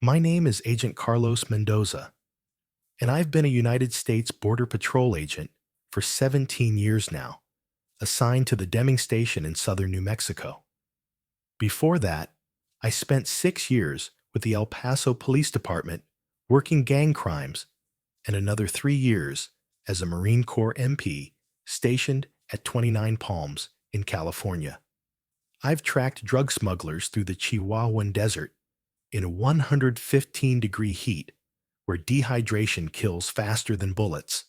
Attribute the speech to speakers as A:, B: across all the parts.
A: My name is Agent Carlos Mendoza, and I've been a United States Border Patrol agent for 17 years now, assigned to the Deming Station in southern New Mexico. Before that, I spent 6 years with the El Paso Police Department working gang crimes and another 3 years as a Marine Corps MP stationed at 29 Palms in California. I've tracked drug smugglers through the Chihuahuan Desert in 115-degree heat where dehydration kills faster than bullets.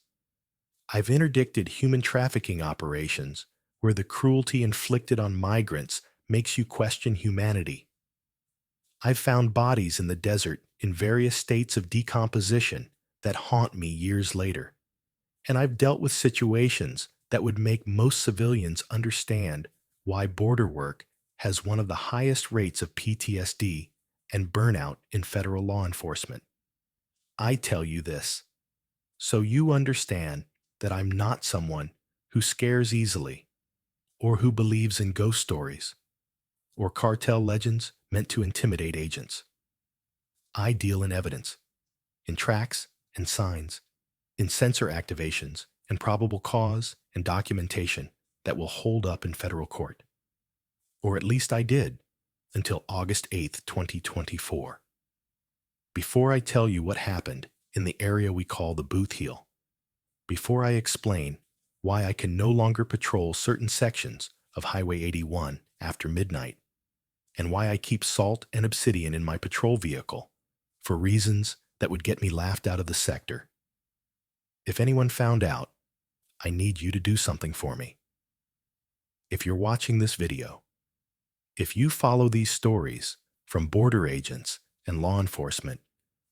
A: I've interdicted human trafficking operations where the cruelty inflicted on migrants makes you question humanity. I've found bodies in the desert in various states of decomposition that haunt me years later. And I've dealt with situations that would make most civilians understand why border work has one of the highest rates of PTSD and burnout in federal law enforcement. I tell you this so you understand that I'm not someone who scares easily or who believes in ghost stories or cartel legends meant to intimidate agents. I deal in evidence, in tracks and signs, in sensor activations and probable cause and documentation that will hold up in federal court. Or at least I did until August 8th, 2024. Before I tell you what happened in the area we call the Bootheel, before I explain why I can no longer patrol certain sections of Highway 81 after midnight, and why I keep salt and obsidian in my patrol vehicle for reasons that would get me laughed out of the sector. If anyone found out, I need you to do something for me. If you're watching this video, if you follow these stories from border agents and law enforcement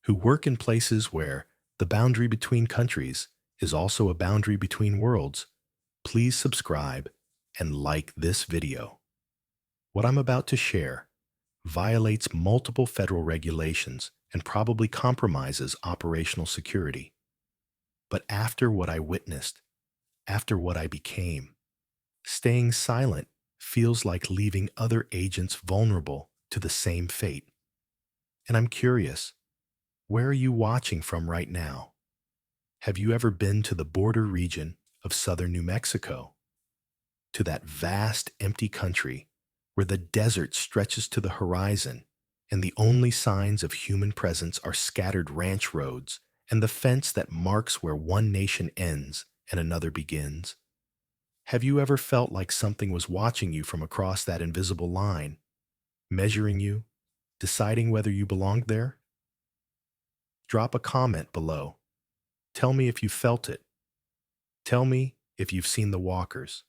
A: who work in places where the boundary between countries is also a boundary between worlds, please subscribe and like this video. What I'm about to share violates multiple federal regulations and probably compromises operational security. But after what I witnessed, after what I became, staying silent feels like leaving other agents vulnerable to the same fate. And I'm curious, where are you watching from right now? Have you ever been to the border region of southern New Mexico? To that vast, empty country where the desert stretches to the horizon and the only signs of human presence are scattered ranch roads and the fence that marks where one nation ends and another begins? Have you ever felt like something was watching you from across that invisible line, measuring you, deciding whether you belonged there? Drop a comment below. Tell me if you felt it. Tell me if you've seen the walkers.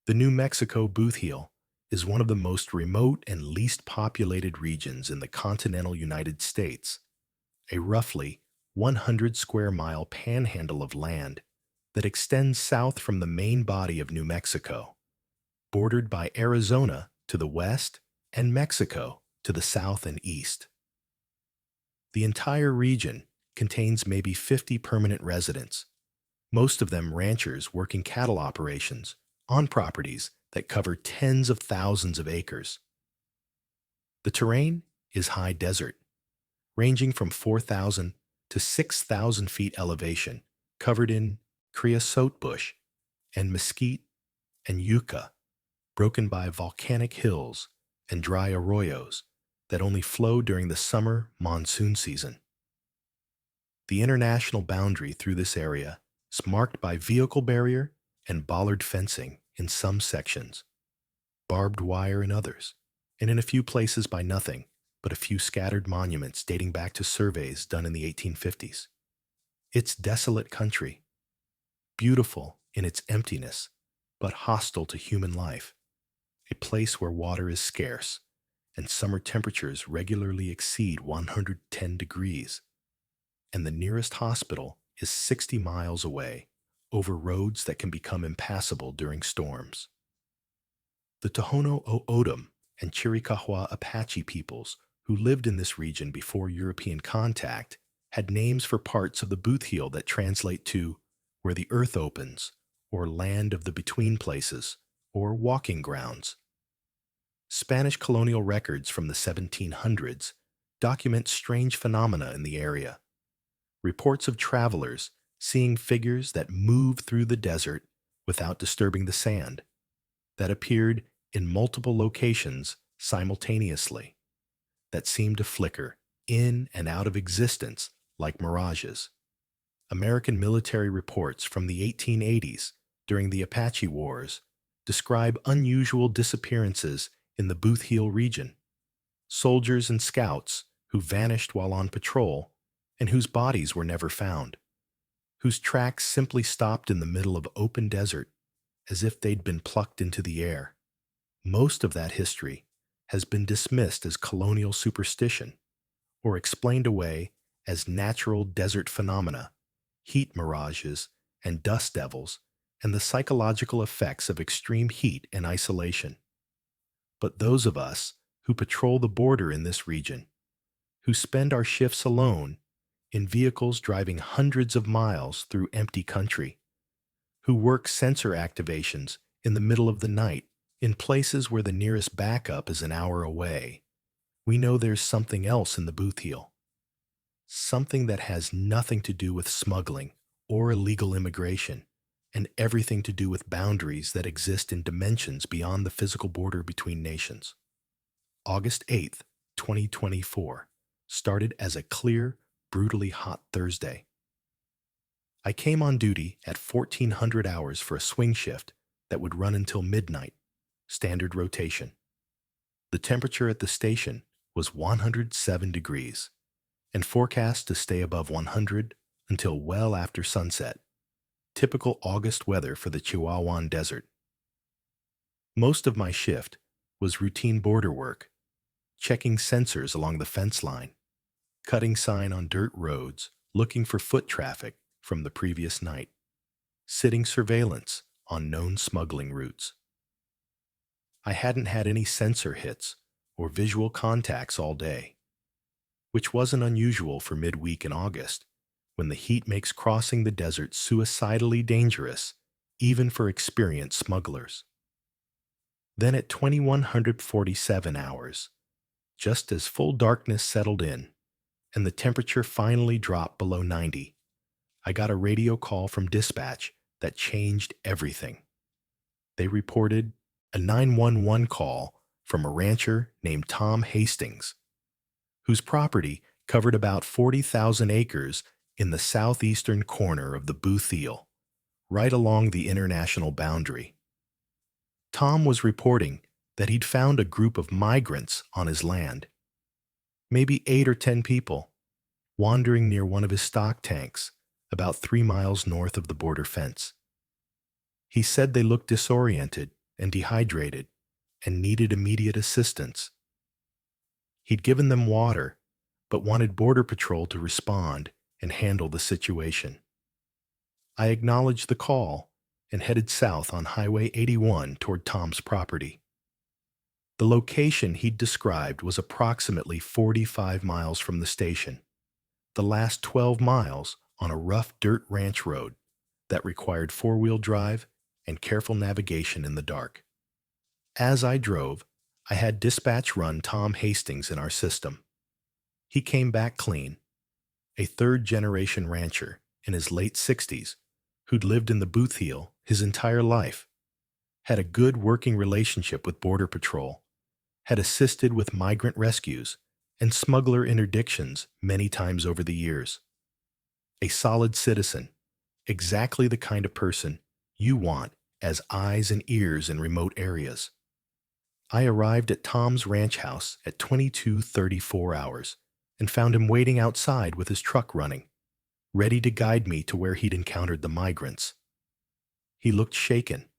A: The New Mexico Bootheel is one of the most remote and least populated regions in the continental United States, a roughly 100 square mile panhandle of land that extends south from the main body of New Mexico, bordered by Arizona to the west and Mexico to the south and east. The entire region contains maybe 50 permanent residents, most of them ranchers working cattle operations on properties that cover tens of thousands of acres. The terrain is high desert, ranging from 4,000 to 6,000 feet elevation, covered in creosote bush and mesquite and yucca, broken by volcanic hills and dry arroyos that only flow during the summer monsoon season. The international boundary through this area is marked by vehicle barrier and bollard fencing in some sections, barbed wire in others, and in a few places by nothing but a few scattered monuments dating back to surveys done in the 1850s. It's desolate country, beautiful in its emptiness, but hostile to human life, a place where water is scarce and summer temperatures regularly exceed 110 degrees, and the nearest hospital is 60 miles away over roads that can become impassable during storms. The Tohono O'odham and Chiricahua Apache peoples who lived in this region before European contact had names for parts of the Bootheel that translate to where the earth opens, or land of the between places, or walking grounds. Spanish colonial records from the 1700s document strange phenomena in the area. Reports of travelers seeing figures that move through the desert without disturbing the sand, that appeared in multiple locations simultaneously, that seemed to flicker in and out of existence like mirages. American military reports from the 1880s during the Apache Wars describe unusual disappearances in the Bootheel region. Soldiers and scouts who vanished while on patrol and whose bodies were never found, whose tracks simply stopped in the middle of open desert as if they'd been plucked into the air. Most of that history has been dismissed as colonial superstition or explained away as natural desert phenomena, heat mirages, and dust devils, and the psychological effects of extreme heat and isolation. But those of us who patrol the border in this region, who spend our shifts alone in vehicles driving hundreds of miles through empty country, who work sensor activations in the middle of the night in places where the nearest backup is an hour away, we know there's something else in the Bootheel. Something that has nothing to do with smuggling or illegal immigration, and everything to do with boundaries that exist in dimensions beyond the physical border between nations. August 8th, 2024, started as a clear, brutally hot Thursday. I came on duty at 1400 hours for a swing shift that would run until midnight, standard rotation. The temperature at the station was 107 degrees and forecast to stay above 100 until well after sunset, typical August weather for the Chihuahuan Desert. Most of my shift was routine border work, checking sensors along the fence line, cutting sign on dirt roads, looking for foot traffic from the previous night, sitting surveillance on known smuggling routes. I hadn't had any sensor hits or visual contacts all day, which wasn't unusual for midweek in August, when the heat makes crossing the desert suicidally dangerous, even for experienced smugglers. Then at 2147 hours, just as full darkness settled in and the temperature finally dropped below 90, I got a radio call from dispatch that changed everything. They reported a 911 call from a rancher named Tom Hastings, whose property covered about 40,000 acres in the southeastern corner of the Bootheel, right along the international boundary. Tom was reporting that he'd found a group of migrants on his land, maybe 8 or 10 people, wandering near one of his stock tanks about 3 miles north of the border fence. He said they looked disoriented and dehydrated and needed immediate assistance. He'd given them water, but wanted Border Patrol to respond and handle the situation. I acknowledged the call and headed south on Highway 81 toward Tom's property. The location he'd described was approximately 45 miles from the station, the last 12 miles on a rough dirt ranch road that required four-wheel drive and careful navigation in the dark. As I drove, I had dispatch run Tom Hastings in our system. He came back clean, a third-generation rancher in his late 60s who'd lived in the Bootheel his entire life, had a good working relationship with Border Patrol, had assisted with migrant rescues and smuggler interdictions many times over the years. A solid citizen, exactly the kind of person you want as eyes and ears in remote areas. I arrived at Tom's ranch house at 22:34 hours and found him waiting outside with his truck running, ready to guide me to where he'd encountered the migrants. He looked shaken,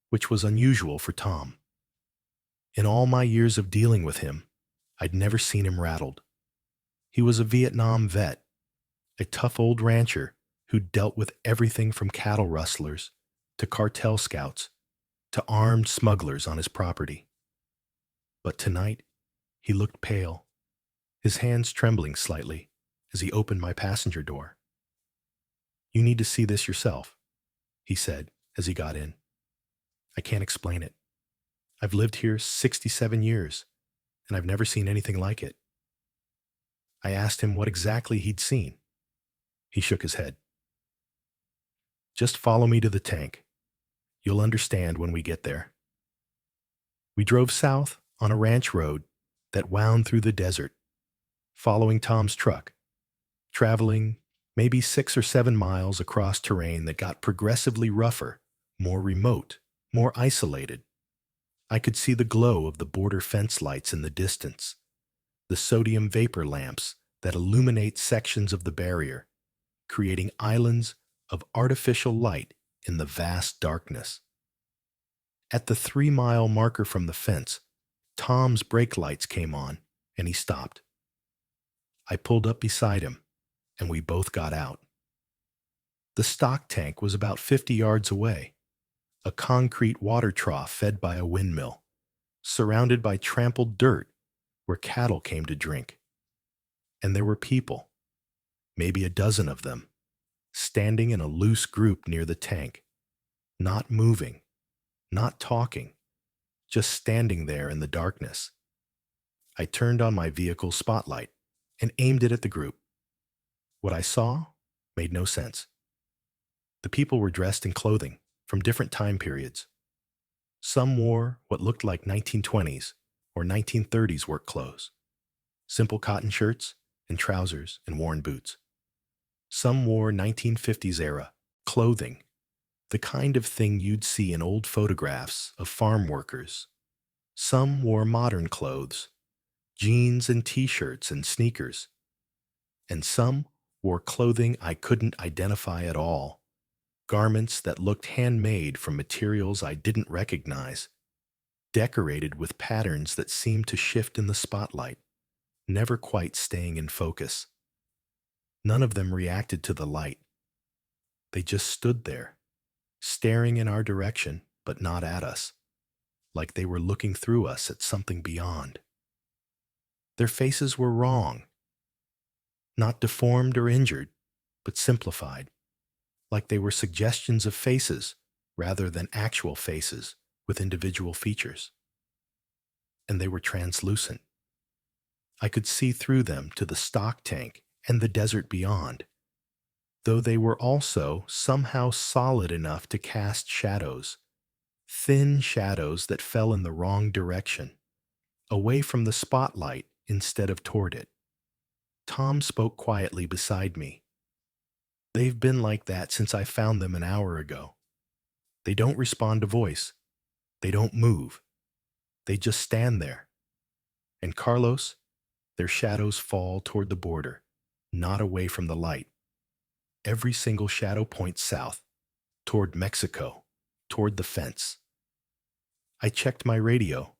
A: which was unusual for Tom. In all my years of dealing with him, I'd never seen him rattled. He was a Vietnam vet, a tough old rancher who'd dealt with everything from cattle rustlers to cartel scouts to armed smugglers on his property. But tonight, he looked pale, his hands trembling slightly as he opened my passenger door. "You need to see this yourself," he said as he got in. "I can't explain it. I've lived here 67 years, and I've never seen anything like it." I asked him what exactly he'd seen. He shook his head. Just follow me to the tank. You'll understand when we get there. We drove south on a ranch road that wound through the desert, following Tom's truck, traveling maybe 6 or 7 miles across terrain that got progressively rougher, more remote, more isolated. I could see the glow of the border fence lights in the distance, the sodium vapor lamps that illuminate sections of the barrier, creating islands of artificial light in the vast darkness. At the 3-mile marker from the fence, Tom's brake lights came on, and he stopped. I pulled up beside him, and we both got out. The stock tank was about 50 yards away, a concrete water trough fed by a windmill, surrounded by trampled dirt where cattle came to drink. And there were people, maybe a dozen of them, standing in a loose group near the tank, not moving, not talking, just standing there in the darkness. I turned on my vehicle's spotlight and aimed it at the group. What I saw made no sense. The people were dressed in clothing from different time periods. Some wore what looked like 1920s or 1930s work clothes, simple cotton shirts and trousers and worn boots. Some wore 1950s era clothing, the kind of thing you'd see in old photographs of farm workers. Some wore modern clothes, jeans and t-shirts and sneakers. And some wore clothing I couldn't identify at all, garments that looked handmade from materials I didn't recognize, decorated with patterns that seemed to shift in the spotlight, never quite staying in focus. None of them reacted to the light. They just stood there, staring in our direction but not at us, like they were looking through us at something beyond. Their faces were wrong, not deformed or injured, but simplified, like they were suggestions of faces rather than actual faces with individual features. And they were translucent. I could see through them to the stock tank and the desert beyond, though they were also somehow solid enough to cast shadows, thin shadows that fell in the wrong direction, away from the spotlight instead of toward it. Tom spoke quietly beside me. They've been like that since I found them an hour ago. They don't respond to voice. They don't move. They just stand there. And Carlos, their shadows fall toward the border, not away from the light. Every single shadow points south, toward Mexico, toward the fence. I checked my radio.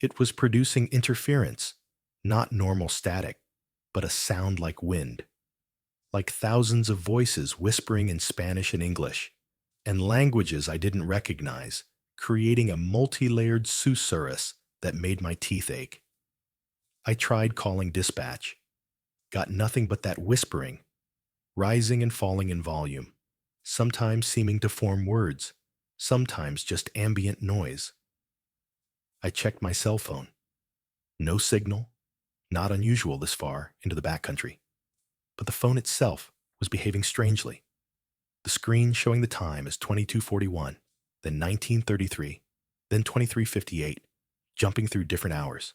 A: It was producing interference, not normal static, but a sound like wind, like thousands of voices whispering in Spanish and English, and languages I didn't recognize, creating a multi-layered susurrus that made my teeth ache. I tried calling dispatch, got nothing but that whispering, rising and falling in volume, sometimes seeming to form words, sometimes just ambient noise. I checked my cell phone. No signal, not unusual this far into the backcountry. But the phone itself was behaving strangely. The screen showing the time as 22:41, then 19:33, then 23:58, jumping through different hours.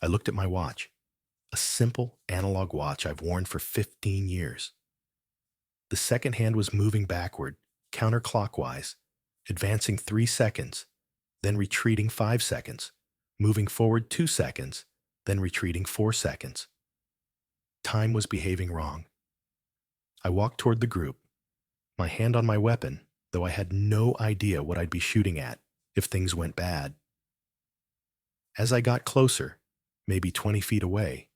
A: I looked at my watch, a simple analog watch I've worn for 15 years. The second hand was moving backward, counterclockwise, advancing 3 seconds, then retreating 5 seconds, moving forward 2 seconds, then retreating 4 seconds. Time was behaving wrong. I walked toward the group, my hand on my weapon, though I had no idea what I'd be shooting at if things went bad. As I got closer, maybe 20 feet away,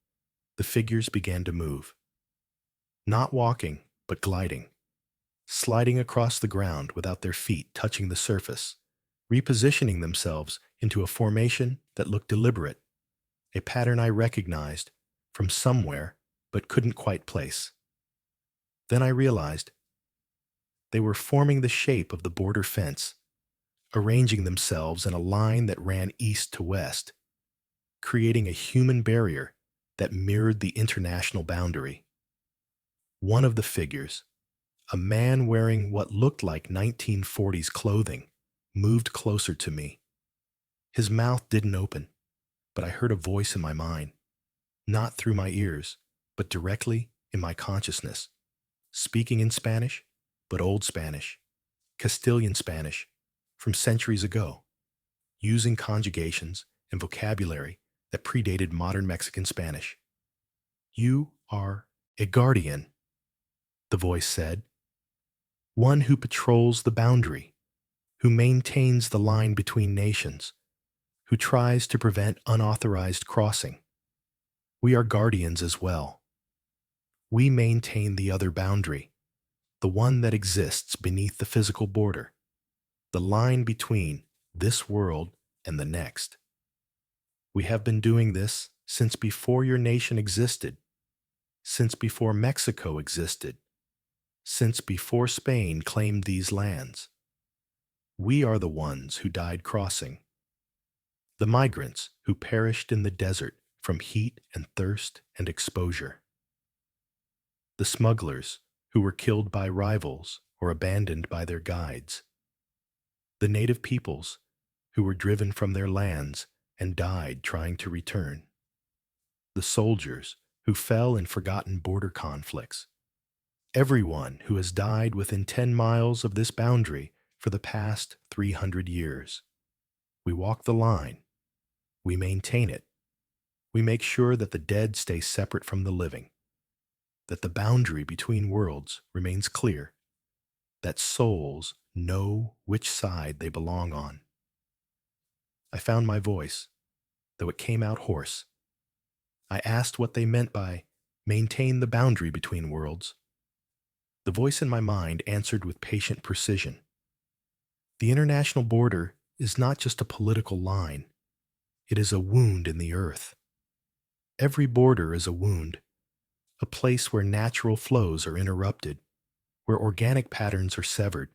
A: the figures began to move. Not walking, but gliding, sliding across the ground without their feet touching the surface, repositioning themselves into a formation that looked deliberate, a pattern I recognized from somewhere but couldn't quite place. Then I realized they were forming the shape of the border fence, arranging themselves in a line that ran east to west, creating a human barrier that mirrored the international boundary. One of the figures, a man wearing what looked like 1940s clothing, moved closer to me. His mouth didn't open, but I heard a voice in my mind, not through my ears, but directly in my consciousness, speaking in Spanish, but Old Spanish, Castilian Spanish, from centuries ago, using conjugations and vocabulary that predated modern Mexican Spanish. "You are a guardian," the voice said, "one who patrols the boundary, who maintains the line between nations, who tries to prevent unauthorized crossing. We are guardians as well. We maintain the other boundary, the one that exists beneath the physical border, the line between this world and the next. We have been doing this since before your nation existed, since before Mexico existed, since before Spain claimed these lands. We are the ones who died crossing, the migrants who perished in the desert from heat and thirst and exposure, the smugglers who were killed by rivals or abandoned by their guides, the native peoples who were driven from their lands and died trying to return, the soldiers who fell in forgotten border conflicts, everyone who has died within 10 miles of this boundary for the past 300 years. We walk the line. We maintain it. We make sure that the dead stay separate from the living, that the boundary between worlds remains clear, that souls know which side they belong on." I found my voice, though it came out hoarse. I asked what they meant by maintain the boundary between worlds. The voice in my mind answered with patient precision. The international border is not just a political line. It is a wound in the earth. Every border is a wound, a place where natural flows are interrupted, where organic patterns are severed,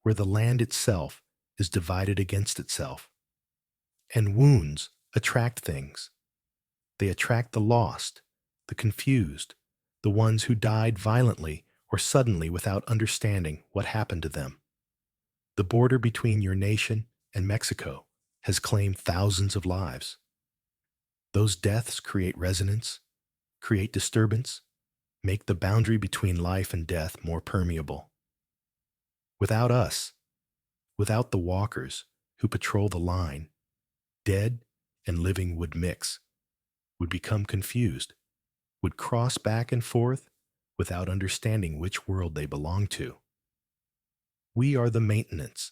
A: where the land itself is divided against itself. And wounds attract things. They attract the lost, the confused, the ones who died violently or suddenly without understanding what happened to them. The border between your nation and Mexico has claimed thousands of lives. Those deaths create resonance, create disturbance, make the boundary between life and death more permeable. Without us, without the walkers who patrol the line, dead and living would mix, would become confused, would cross back and forth without understanding which world they belong to. We are the maintenance.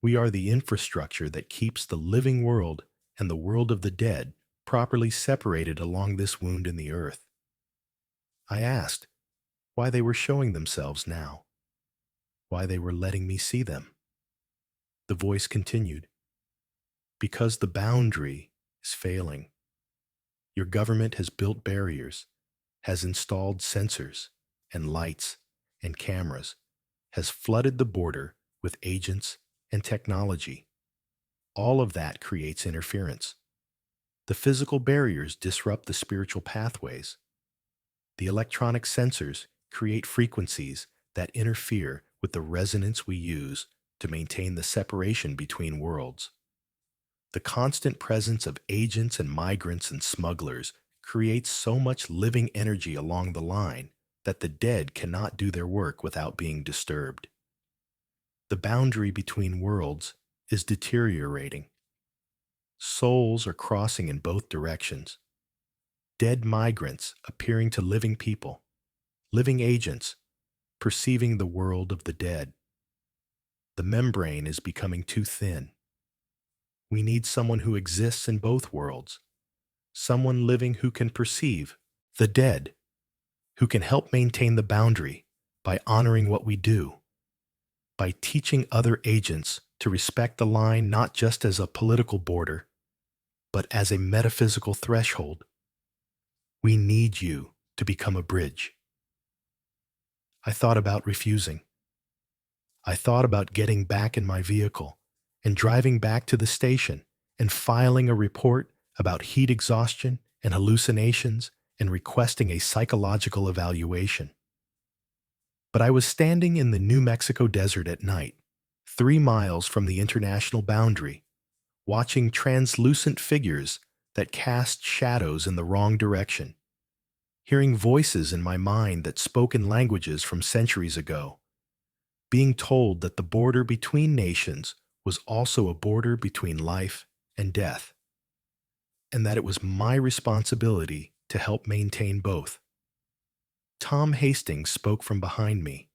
A: We are the infrastructure that keeps the living world and the world of the dead properly separated along this wound in the earth. I asked why they were showing themselves now, why they were letting me see them. The voice continued, "Because the boundary is failing. Your government has built barriers, has installed sensors and lights and cameras, has flooded the border with agents and technology. All of that creates interference. The physical barriers disrupt the spiritual pathways. The electronic sensors create frequencies that interfere with the resonance we use to maintain the separation between worlds. The constant presence of agents and migrants and smugglers creates so much living energy along the line that the dead cannot do their work without being disturbed. The boundary between worlds is deteriorating. Souls are crossing in both directions. Dead migrants appearing to living people, living agents, perceiving the world of the dead. The membrane is becoming too thin. We need someone who exists in both worlds, someone living who can perceive the dead, who can help maintain the boundary by honoring what we do, by teaching other agents to respect the line not just as a political border, but as a metaphysical threshold. We need you to become a bridge." I thought about refusing. I thought about getting back in my vehicle and driving back to the station and filing a report about heat exhaustion and hallucinations and requesting a psychological evaluation. But I was standing in the New Mexico desert at night, 3 miles from the international boundary, watching translucent figures that cast shadows in the wrong direction, hearing voices in my mind that spoke in languages from centuries ago, being told that the border between nations was also a border between life and death, and that it was my responsibility to help maintain both. Tom Hastings spoke from behind me,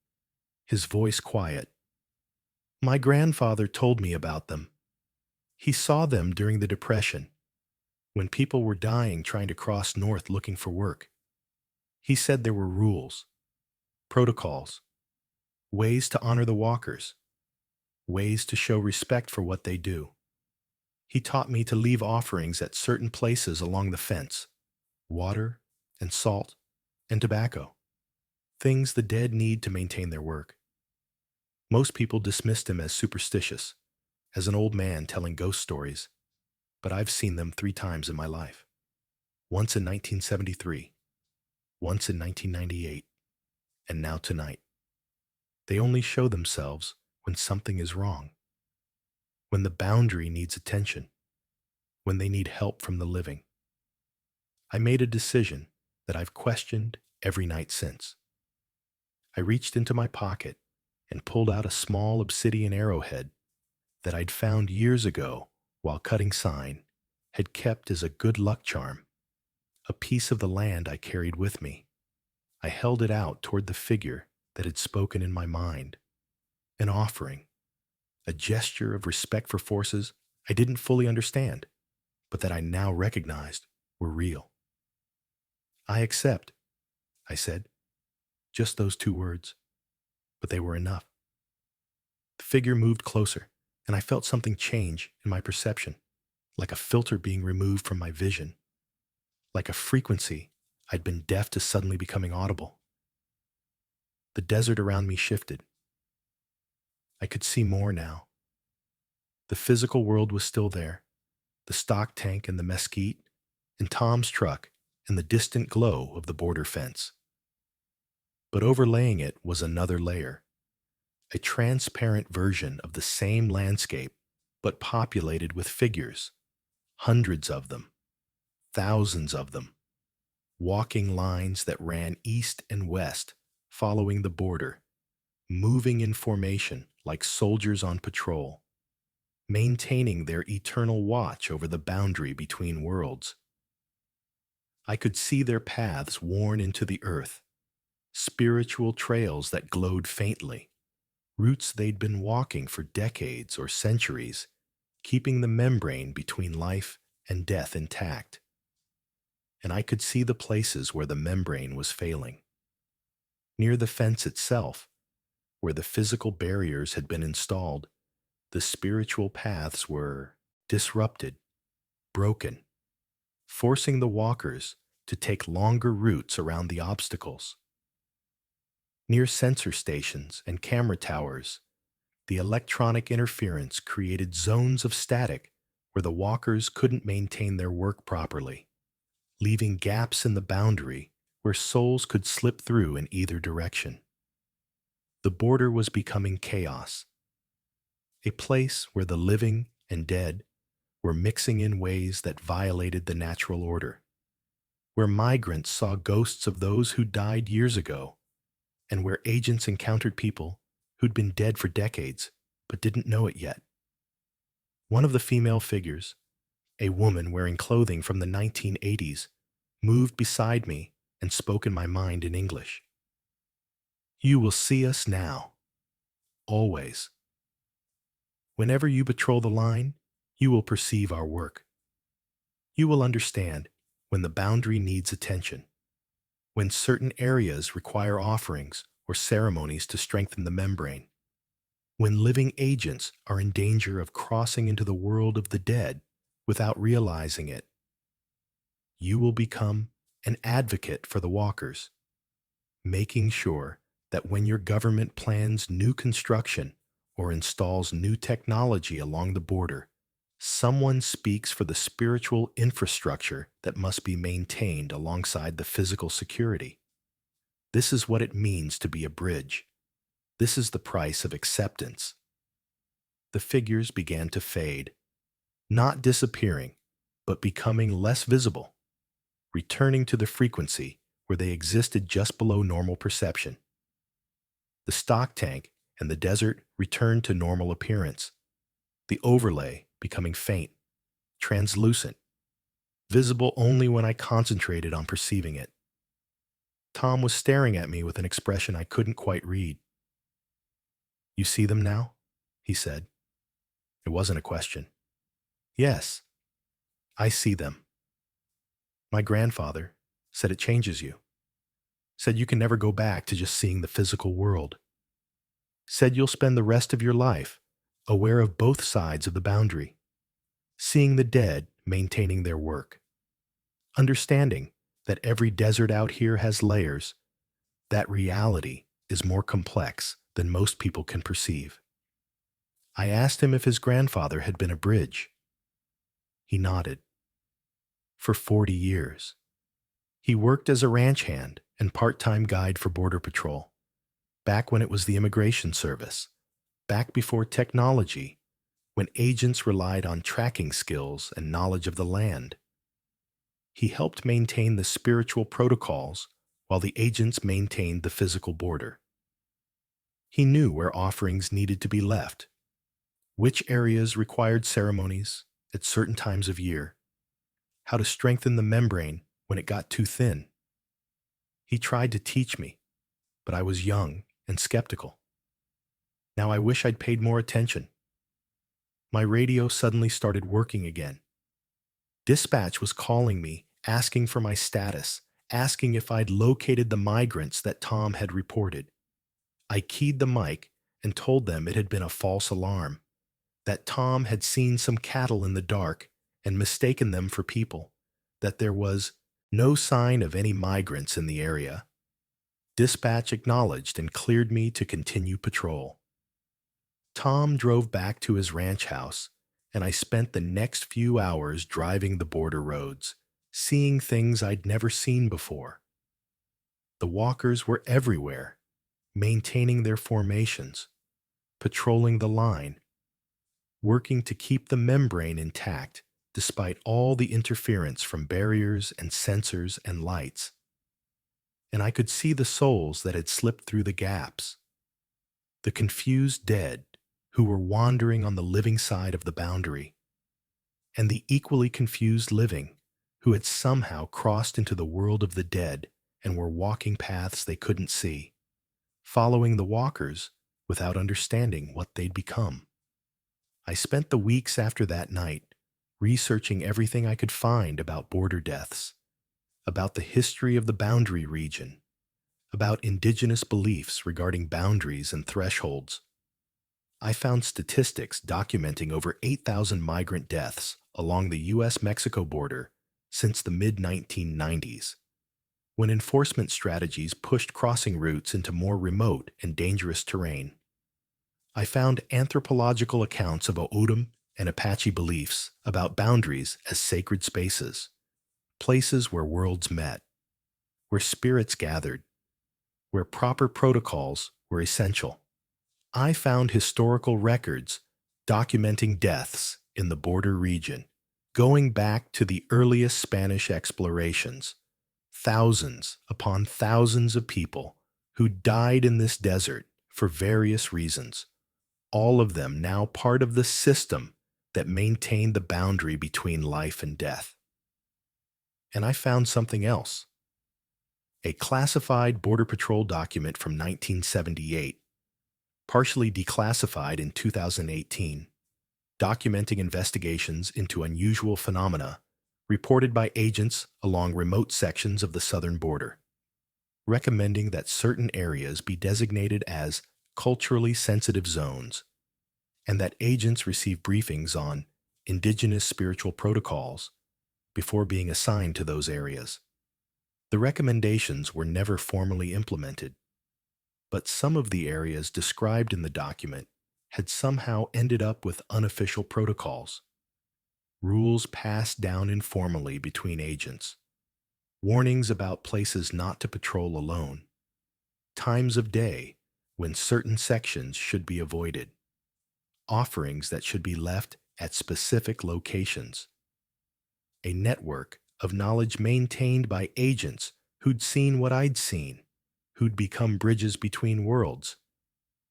A: his voice quiet. My grandfather told me about them. He saw them during the Depression, when people were dying trying to cross north looking for work. He said there were rules, protocols, ways to honor the walkers, ways to show respect for what they do. He taught me to leave offerings at certain places along the fence, water and salt and tobacco, things the dead need to maintain their work. Most people dismissed him as superstitious, as an old man telling ghost stories, but I've seen them 3 times in my life. Once in 1973, once in 1998, and now tonight. They only show themselves when something is wrong, when the boundary needs attention, when they need help from the living. I made a decision that I've questioned every night since. I reached into my pocket and pulled out a small obsidian arrowhead that I'd found years ago while cutting sign, had kept as a good luck charm, a piece of the land I carried with me. I held it out toward the figure that had spoken in my mind, an offering, a gesture of respect for forces I didn't fully understand, but that I now recognized were real. I accept, I said, just those 2 words, but they were enough. The figure moved closer, and I felt something change in my perception, like a filter being removed from my vision, like a frequency I'd been deaf to suddenly becoming audible. The desert around me shifted. I could see more now. The physical world was still there, the stock tank and the mesquite, and Tom's truck, and the distant glow of the border fence. But overlaying it was another layer, a transparent version of the same landscape, but populated with figures, hundreds of them, thousands of them, walking lines that ran east and west, following the border, moving in formation like soldiers on patrol, maintaining their eternal watch over the boundary between worlds. I could see their paths worn into the earth, spiritual trails that glowed faintly, routes they'd been walking for decades or centuries, keeping the membrane between life and death intact. And I could see the places where the membrane was failing. Near the fence itself, where the physical barriers had been installed, the spiritual paths were disrupted, broken, forcing the walkers to take longer routes around the obstacles. Near sensor stations and camera towers, the electronic interference created zones of static where the walkers couldn't maintain their work properly, leaving gaps in the boundary where souls could slip through in either direction. The border was becoming chaos, a place where the living and dead were mixing in ways that violated the natural order, where migrants saw ghosts of those who died years ago, and where agents encountered people who'd been dead for decades but didn't know it yet. One of the female figures, a woman wearing clothing from the 1980s, moved beside me and spoke in my mind in English. You will see us now, always. Whenever you patrol the line, you will perceive our work. You will understand when the boundary needs attention, when certain areas require offerings or ceremonies to strengthen the membrane, when living agents are in danger of crossing into the world of the dead without realizing it. You will become an advocate for the walkers, making sure that when your government plans new construction or installs new technology along the border, Someone speaks for the spiritual infrastructure that must be maintained alongside the physical security. This is what it means to be a bridge. This is the price of acceptance. The figures began to fade, not disappearing, but becoming less visible, returning to the frequency where they existed just below normal perception. The stock tank and the desert returned to normal appearance, the overlay becoming faint, translucent, visible only when I concentrated on perceiving it. Tom was staring at me with an expression I couldn't quite read. "You see them now?" he said. It wasn't a question. "Yes, I see them. My grandfather said it changes you. Said you can never go back to just seeing the physical world. Said you'll spend the rest of your life aware of both sides of the boundary, seeing the dead maintaining their work, understanding that every desert out here has layers, that reality is more complex than most people can perceive." I asked him if his grandfather had been a bridge. He nodded. For 40 years. He worked as a ranch hand and part-time guide for Border Patrol, back when it was the Immigration Service, back before technology, when agents relied on tracking skills and knowledge of the land. He helped maintain the spiritual protocols while the agents maintained the physical border. He knew where offerings needed to be left, which areas required ceremonies at certain times of year, how to strengthen the membrane when it got too thin. He tried to teach me, but I was young and skeptical. Now I wish I'd paid more attention. My radio suddenly started working again. Dispatch was calling me, asking for my status, asking if I'd located the migrants that Tom had reported. I keyed the mic and told them it had been a false alarm, that Tom had seen some cattle in the dark and mistaken them for people, that there was no sign of any migrants in the area. Dispatch acknowledged and cleared me to continue patrol. Tom drove back to his ranch house, and I spent the next few hours driving the border roads, seeing things I'd never seen before. The walkers were everywhere, maintaining their formations, patrolling the line, working to keep the membrane intact despite all the interference from barriers and sensors and lights. And I could see the souls that had slipped through the gaps, the confused dead who were wandering on the living side of the boundary, and the equally confused living who had somehow crossed into the world of the dead and were walking paths they couldn't see, following the walkers without understanding what they'd become. I spent the weeks after that night researching everything I could find about border deaths, about the history of the boundary region, about indigenous beliefs regarding boundaries and thresholds. I found statistics documenting over 8,000 migrant deaths along the U.S.-Mexico border since the mid-1990s, when enforcement strategies pushed crossing routes into more remote and dangerous terrain. I found anthropological accounts of O'odham and Apache beliefs about boundaries as sacred spaces, places where worlds met, where spirits gathered, where proper protocols were essential. I found historical records documenting deaths in the border region, going back to the earliest Spanish explorations, thousands upon thousands of people who died in this desert for various reasons, all of them now part of the system that maintained the boundary between life and death. And I found something else. A classified Border Patrol document from 1978, partially declassified in 2018, documenting investigations into unusual phenomena reported by agents along remote sections of the southern border, recommending that certain areas be designated as culturally sensitive zones, and that agents receive briefings on indigenous spiritual protocols before being assigned to those areas. The recommendations were never formally implemented, but some of the areas described in the document had somehow ended up with unofficial protocols, rules passed down informally between agents, warnings about places not to patrol alone, times of day when certain sections should be avoided, offerings that should be left at specific locations, a network of knowledge maintained by agents who'd seen what I'd seen, who'd become bridges between worlds,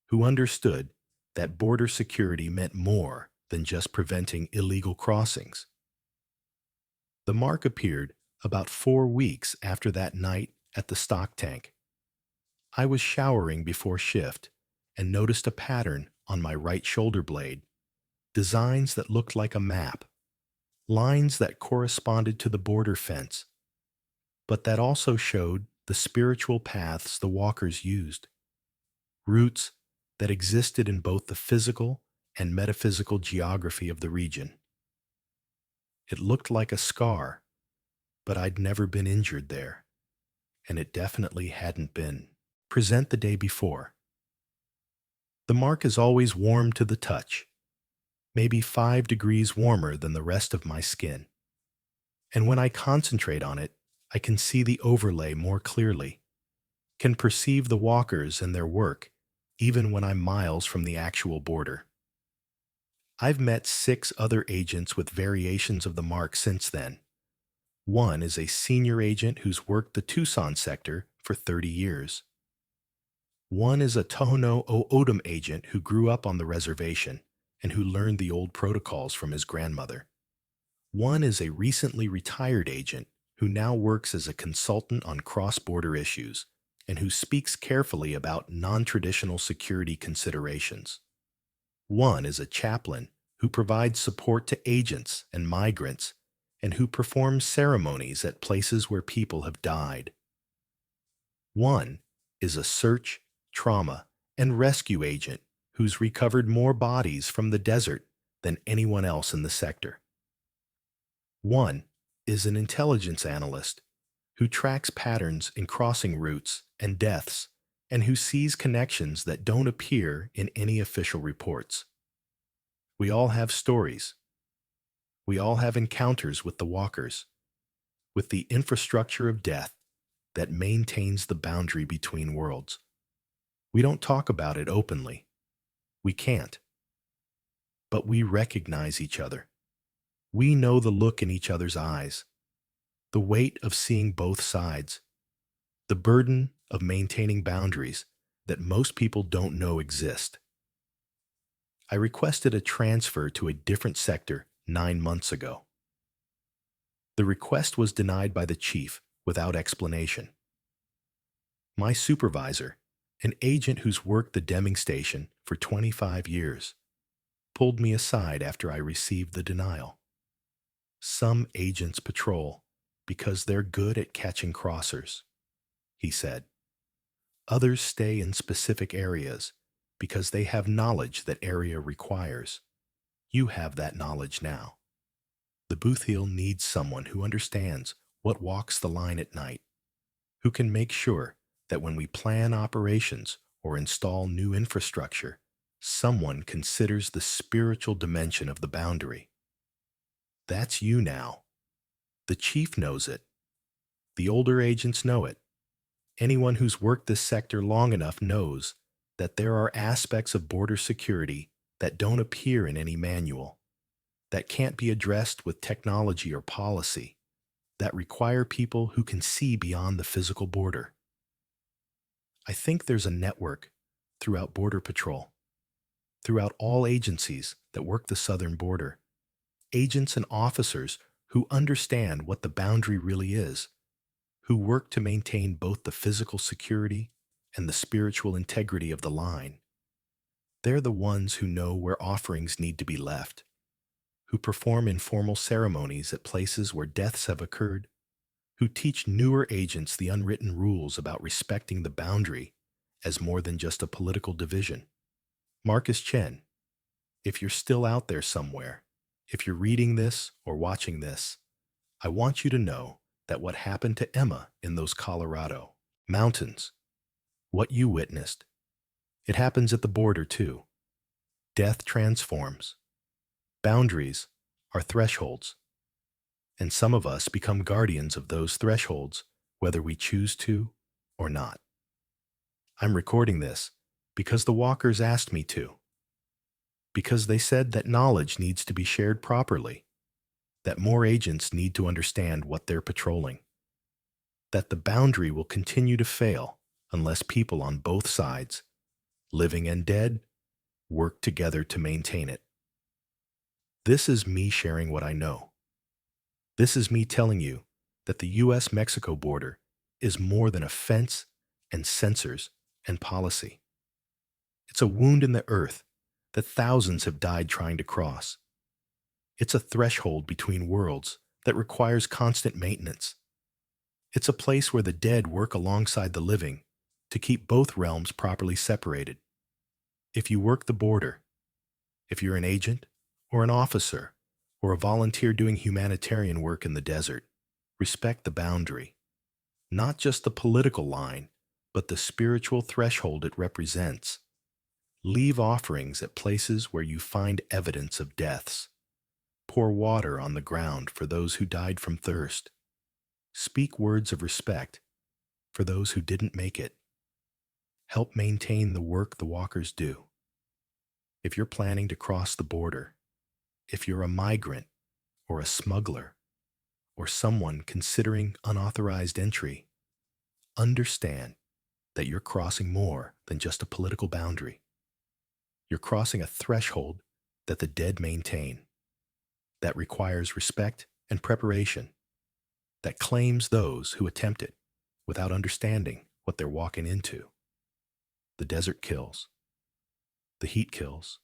A: who understood that border security meant more than just preventing illegal crossings. The mark appeared about 4 weeks after that night at the stock tank. I was showering before shift and noticed a pattern on my right shoulder blade, designs that looked like a map, lines that corresponded to the border fence, but that also showed the spiritual paths the walkers used, routes that existed in both the physical and metaphysical geography of the region. It looked like a scar, but I'd never been injured there, and it definitely hadn't been present the day before. The mark is always warm to the touch, maybe 5 degrees warmer than the rest of my skin. And when I concentrate on it, I can see the overlay more clearly, can perceive the walkers and their work, even when I'm miles from the actual border. I've met 6 other agents with variations of the mark since then. One is a senior agent who's worked the Tucson sector for 30 years. One is a Tohono O'odham agent who grew up on the reservation and who learned the old protocols from his grandmother. One is a recently retired agent who now works as a consultant on cross-border issues and who speaks carefully about non-traditional security considerations. One is a chaplain who provides support to agents and migrants and who performs ceremonies at places where people have died. One is a search, trauma, and rescue agent who's recovered more bodies from the desert than anyone else in the sector. One is an intelligence analyst who tracks patterns in crossing routes and deaths and who sees connections that don't appear in any official reports. We all have stories. We all have encounters with the walkers, with the infrastructure of death that maintains the boundary between worlds. We don't talk about it openly. We can't. But we recognize each other. We know the look in each other's eyes, the weight of seeing both sides, the burden of maintaining boundaries that most people don't know exist. I requested a transfer to a different sector 9 months ago. The request was denied by the chief without explanation. My supervisor, an agent who's worked the Deming station for 25 years, pulled me aside after I received the denial. Some agents patrol because they're good at catching crossers, he said. Others stay in specific areas because they have knowledge that area requires. You have that knowledge now. The Bootheel needs someone who understands what walks the line at night, who can make sure that when we plan operations or install new infrastructure, someone considers the spiritual dimension of the boundary. That's you now. The chief knows it. The older agents know it. Anyone who's worked this sector long enough knows that there are aspects of border security that don't appear in any manual, that can't be addressed with technology or policy, that require people who can see beyond the physical border. I think there's a network throughout Border Patrol, throughout all agencies that work the southern border, agents and officers who understand what the boundary really is, who work to maintain both the physical security and the spiritual integrity of the line. They're the ones who know where offerings need to be left, who perform informal ceremonies at places where deaths have occurred, who teach newer agents the unwritten rules about respecting the boundary as more than just a political division. Marcus Chen, if you're still out there somewhere, if you're reading this or watching this, I want you to know that what happened to Emma in those Colorado mountains, what you witnessed, it happens at the border too. Death transforms. Boundaries are thresholds, and some of us become guardians of those thresholds, whether we choose to or not. I'm recording this because the walkers asked me to, because they said that knowledge needs to be shared properly, that more agents need to understand what they're patrolling, that the boundary will continue to fail unless people on both sides, living and dead, work together to maintain it. This is me sharing what I know. This is me telling you that the U.S.-Mexico border is more than a fence and sensors and policy. It's a wound in the earth that thousands have died trying to cross. It's a threshold between worlds that requires constant maintenance. It's a place where the dead work alongside the living to keep both realms properly separated. If you work the border, if you're an agent or an officer or a volunteer doing humanitarian work in the desert, respect the boundary, not just the political line, but the spiritual threshold it represents. Leave offerings at places where you find evidence of deaths. Pour water on the ground for those who died from thirst. Speak words of respect for those who didn't make it. Help maintain the work the walkers do. If you're planning to cross the border, if you're a migrant or a smuggler or someone considering unauthorized entry, understand that you're crossing more than just a political boundary. You're crossing a threshold that the dead maintain, that requires respect and preparation, that claims those who attempt it without understanding what they're walking into. The desert kills. The heat kills.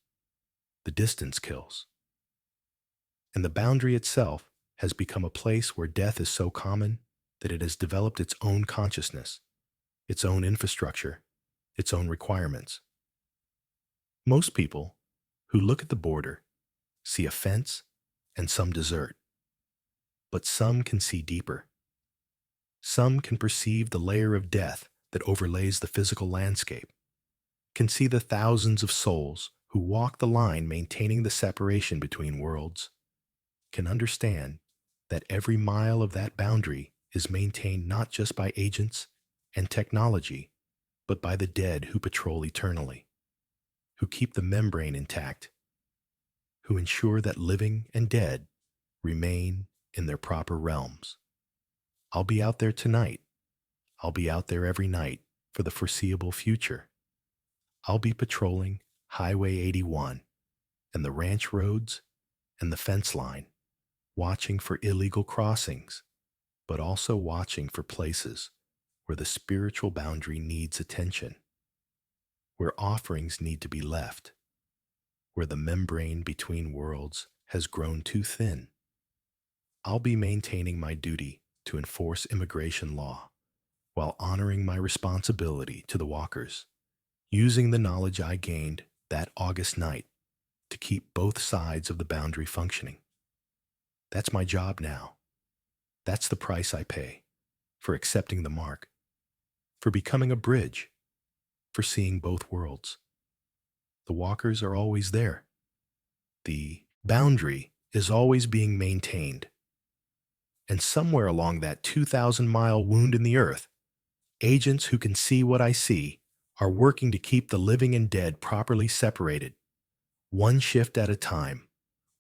A: The distance kills. And the boundary itself has become a place where death is so common that it has developed its own consciousness, its own infrastructure, its own requirements. Most people who look at the border see a fence and some desert, but some can see deeper. Some can perceive the layer of death that overlays the physical landscape, can see the thousands of souls who walk the line maintaining the separation between worlds, can understand that every mile of that boundary is maintained not just by agents and technology, but by the dead who patrol eternally, who keep the membrane intact, who ensure that living and dead remain in their proper realms. I'll be out there tonight. I'll be out there every night for the foreseeable future. I'll be patrolling Highway 81 and the ranch roads and the fence line, watching for illegal crossings, but also watching for places where the spiritual boundary needs attention, where offerings need to be left, where the membrane between worlds has grown too thin. I'll be maintaining my duty to enforce immigration law while honoring my responsibility to the walkers, using the knowledge I gained that August night to keep both sides of the boundary functioning. That's my job now. That's the price I pay for accepting the mark, for becoming a bridge, for seeing both worlds. The walkers are always there. The boundary is always being maintained. And somewhere along that 2,000-mile wound in the earth, agents who can see what I see are working to keep the living and dead properly separated, one shift at a time,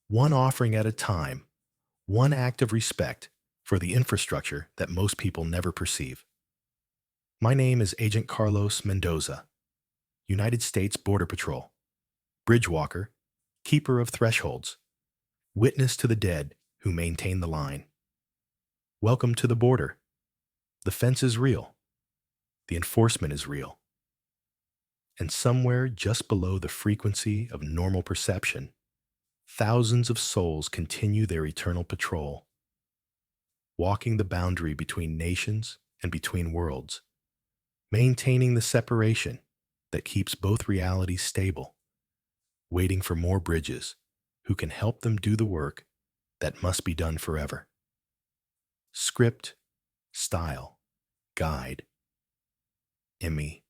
A: one offering at a time, one act of respect for the infrastructure that most people never perceive. My name is Agent Carlos Mendoza, United States Border Patrol, bridge walker, keeper of thresholds, witness to the dead who maintain the line. Welcome to the border. The fence is real. The enforcement is real. And somewhere just below the frequency of normal perception, thousands of souls continue their eternal patrol, walking the boundary between nations and between worlds, maintaining the separation that keeps both realities stable, waiting for more bridges who can help them do the work that must be done forever. Script, style, guide, Emmy.